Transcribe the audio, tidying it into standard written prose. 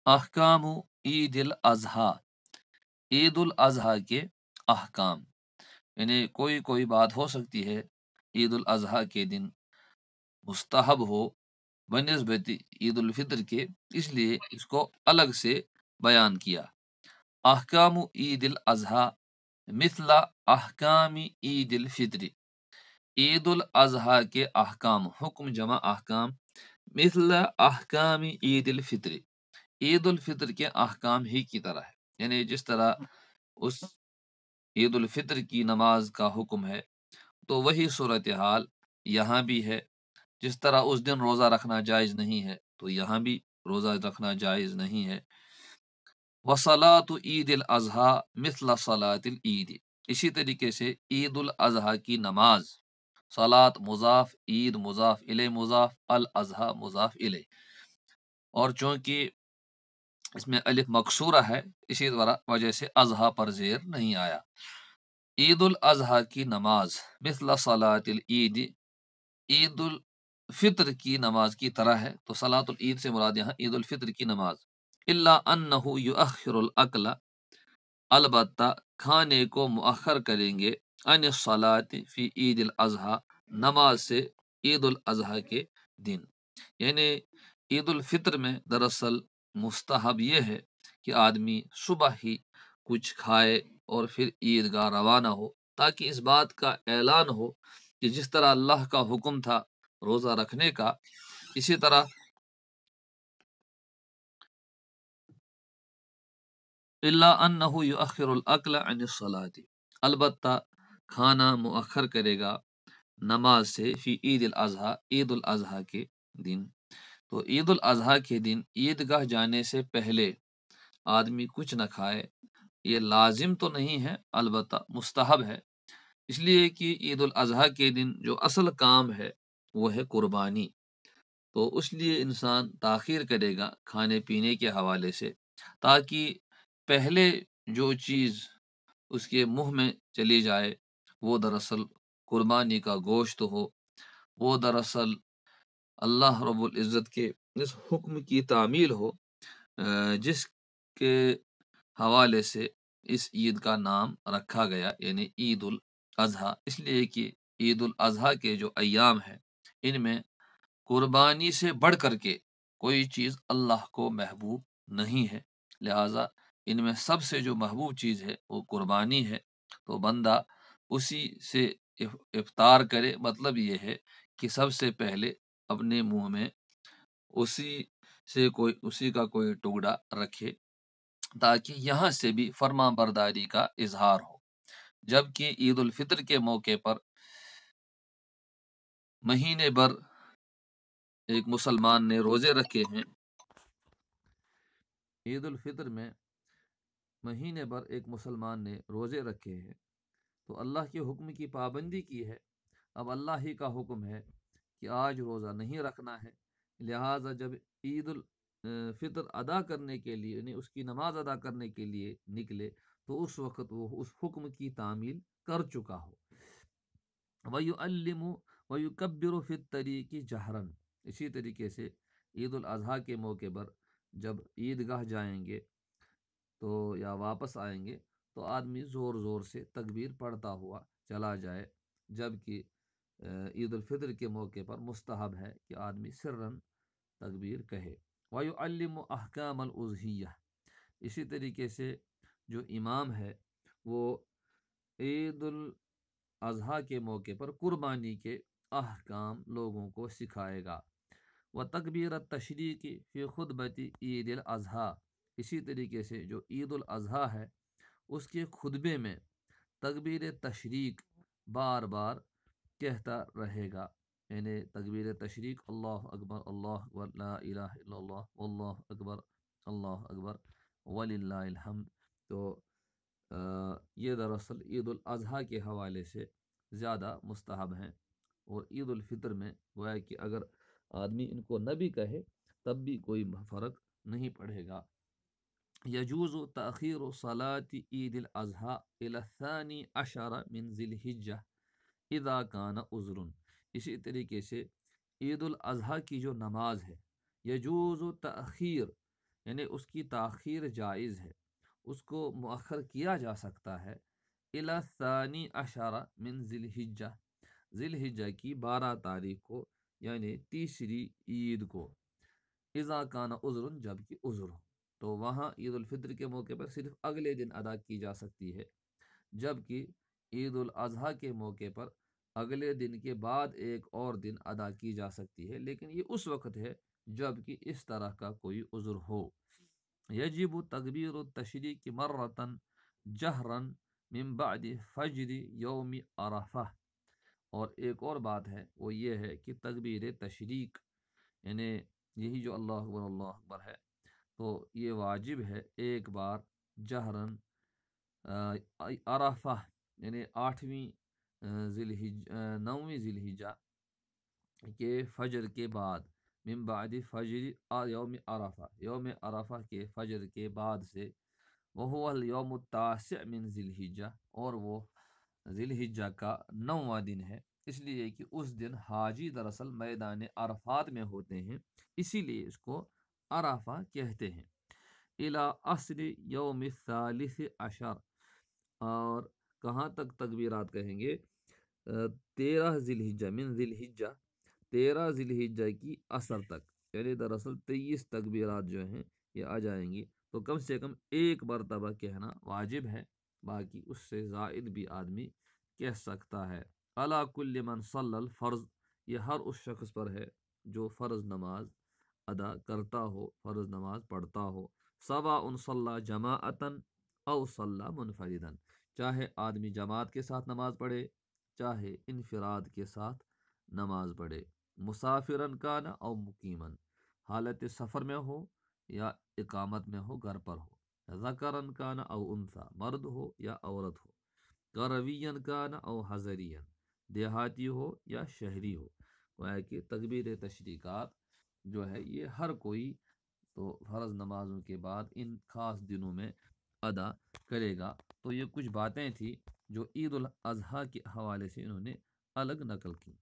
احکام عید الاضحیٰ، عید الاضحیٰ کے احکام، یعنی کوئی بات ہو سکتی ہے عید الاضحیٰ کے دن مستحب ہو بنسبت عید الفطر کے، اس لیے اس کو الگ سے بیان کیا۔ احکام عید الاضحیٰ مثل احکام عید الفطر، عید الاضحیٰ کے احکام، حکم جمع احکام، مثل احکام عید الفطر، عید الفطر کے احکام ہی کی طرح ہے، یعنی جس طرح اس عید الفطر کی نماز کا حکم ہے تو وہی صورتحال یہاں بھی ہے۔ جس طرح اس دن روزہ رکھنا جائز نہیں ہے تو یہاں بھی روزہ رکھنا جائز نہیں ہے۔ وصلاۃ عید الاضحیٰ مثل صلاۃ العید، اسی طریقے سے عید الاضحیٰ کی نماز، صلاۃ مضاف، عید مضاف الیہ مضاف، الاضحیٰ مضاف الیہ، اور چونکہ اس میں الف مکسورہ ہے اسی وجہ سے اضحیٰ پر زیر نہیں آیا۔ عید الاضحیٰ کی نماز مثل صلاۃ العید، عید الفطر کی نماز کی طرح ہے، تو صلاۃ العید سے مراد یہاں عید الفطر کی نماز۔ الا انہ یؤخر الاکل، البتہ کھانے کو مؤخر کریں گے، عن الصلاۃ فی عید الاضحیٰ، نماز سے عید الاضحیٰ کے دن، یعنی عید الفطر میں دراصل مستحب یہ ہے کہ آدمی صبح ہی کچھ کھائے اور پھر عیدگاہ روانہ ہو، تاکہ اس بات کا اعلان ہو کہ جس طرح اللہ کا حکم تھا روزہ رکھنے کا، اسی طرح الا انہ یؤخر الاکل عن الصلاۃ، البتہ کھانا مؤخر کرے گا نماز سے، فی عید الاضحیٰ، عید الاضحیٰ کے دن۔ تو عید الاضحیٰ کے دن عیدگاہ جانے سے پہلے آدمی کچھ نہ کھائے، یہ لازم تو نہیں ہے البتہ مستحب ہے، اس لیے کہ عید الاضحیٰ کے دن جو اصل کام ہے وہ ہے قربانی، تو اس لیے انسان تاخیر کرے گا کھانے پینے کے حوالے سے، تاکہ پہلے جو چیز اس کے منہ میں چلی جائے وہ دراصل قربانی کا گوشت ہو، وہ دراصل اللہ رب العزت کے اس حکم کی تعمیل ہو جس کے حوالے سے اس عید کا نام رکھا گیا، یعنی عید الاضحیٰ، اس لیے کہ عید الاضحیٰ کے جو ایام ہیں ان میں قربانی سے بڑھ کر کے کوئی چیز اللہ کو محبوب نہیں ہے، لہٰذا ان میں سب سے جو محبوب چیز ہے وہ قربانی ہے، تو بندہ اسی سے افطار کرے، مطلب یہ ہے کہ سب سے پہلے اپنے منہ میں اسی کا کوئی ٹکڑا رکھے، تاکہ یہاں سے بھی فرما برداری کا اظہار ہو۔ جبکہ عید الفطر کے موقع پر مہینے بھر ایک مسلمان نے روزے رکھے ہیں، عید الفطر میں مہینے بھر ایک مسلمان نے روزے رکھے ہیں تو اللہ کے حکم کی پابندی کی ہے، اب اللہ ہی کا حکم ہے کہ آج روزہ نہیں رکھنا ہے، لہٰذا جب عید الفطر ادا کرنے کے لیے، یعنی اس کی نماز ادا کرنے کے لیے نکلے تو اس وقت وہ اس حکم کی تعمیل کر چکا ہو۔ وَيُعَلِّمُ وَيُكَبِّرُ فِي الطَّرِيقِ جَهْرًا، اسی طریقے سے عید الاضحیٰ کے موقع پر جب عیدگاہ جائیں گے تو یا واپس آئیں گے تو آدمی زور زور سے تکبیر پڑھتا ہوا چلا جائے، جبکہ عید الفطر کے موقع پر مستحب ہے کہ آدمی سرًا تکبیر کہے۔ وَيُعَلِّمُ أَحْكَامَ الْأُضْحِيَّةِ، اسی طریقے سے جو امام ہے وہ عید الاضحیٰ کے موقع پر قربانی کے احکام لوگوں کو سکھائے گا۔ وَتَكْبِيرَ التَّشْرِيقِ فِي خُطْبَةِ عید الاضحیٰ، اسی طریقے سے جو عید الاضحیٰ ہے اس کے خطبے میں تکبیر تشریق بار بار کہتا رہے گا، یعنی تکبیر تشریق، اللہ اکبر لا الہ الا اللہ واللہ اکبر وللہ الحمد۔ تو یہ دراصل عید الاضحیٰ کے حوالے سے زیادہ مستحب ہیں، اور عید الفطر میں گویا کہ اگر آدمی ان کو نہ بھی کہے تب بھی کوئی فرق نہیں پڑے گا۔ یجوز تأخیر صلاة عید الاضحیٰ الی الثانی عشر من ذی الحجہ اذا کان عذر، اسی طریقے سے عید الاضحیٰ کی جو نماز ہے یجوز تأخیر، یعنی اس کی تاخیر جائز ہے، اس کو مؤخر کیا جا سکتا ہے الی ثانی عشرہ من ذی الحجہ، ذی الحجہ کی 12 تاریخ کو، یعنی تیسری عید کو، اذا کان عذر، جب کہ عذر ہو، تو وہاں عید الفطر کے موقع پر صرف اگلے دن ادا کی جا سکتی ہے، جبکہ عید الاضحیٰ کے موقع پر اگلے دن کے بعد ایک اور دن ادا کی جا سکتی ہے، لیکن یہ اس وقت ہے جب کہ اس طرح کا کوئی عذر ہو۔ یجب تکبیر التشریق مرتن جہرن من بعد فجر یوم عرفہ، اور ایک اور بات ہے وہ یہ ہے کہ تکبیر تشریق، یعنی یہی جو اللہ اکبر ہے، تو یہ واجب ہے ایک بار جہرن عرفہ، یعنی 9ویں ذی الحجہ کے فجر کے بعد، من بعد فجر یوم عرفہ، یوم عرفہ کے فجر کے بعد سے، وہ الیوم التاسع من ذی الحجہ، اور وہ ذی الحجہ کا 9واں دن ہے، اس لیے کہ اس دن حاجی دراصل میدان عرفات میں ہوتے ہیں، اسی لیے اس کو عرفہ کہتے ہیں۔ الی عصر یوم الثالث عشر، اور کہاں تک تکبیرات کہیں گے؟ 13 ذی الحجہ، من ذی الحجہ، 13 ذی الحجہ کی عصر تک، یعنی دراصل 23 تکبیرات جو ہیں یہ آ جائیں گی، تو کم سے کم ایک مرتبہ کہنا واجب ہے، باقی اس سے زائد بھی آدمی کہہ سکتا ہے۔ علی کل من صلی الفرض، یہ ہر اس شخص پر ہے جو فرض نماز ادا کرتا ہو، فرض نماز پڑھتا ہو، سواء صلی جماعتن او صلی منفردن، چاہے آدمی جماعت کے ساتھ نماز پڑھے، چاہے انفراد کے ساتھ نماز پڑھے، مسافرن کان او مقیمن، حالت سفر میں ہو یا اقامت میں ہو، گھر پر ہو، ذکرن کان او انثی، مرد ہو یا عورت ہو، قروین کان او حضرین، دیہاتی ہو یا شہری ہو۔ گویا کہ تکبیر تشریقات جو ہے یہ ہر کوئی تو فرض نمازوں کے بعد ان خاص دنوں میں ادا کرے گا۔ تو یہ کچھ باتیں تھیں جو عید الاضحیٰ کے حوالے سے انہوں نے الگ نقل کی۔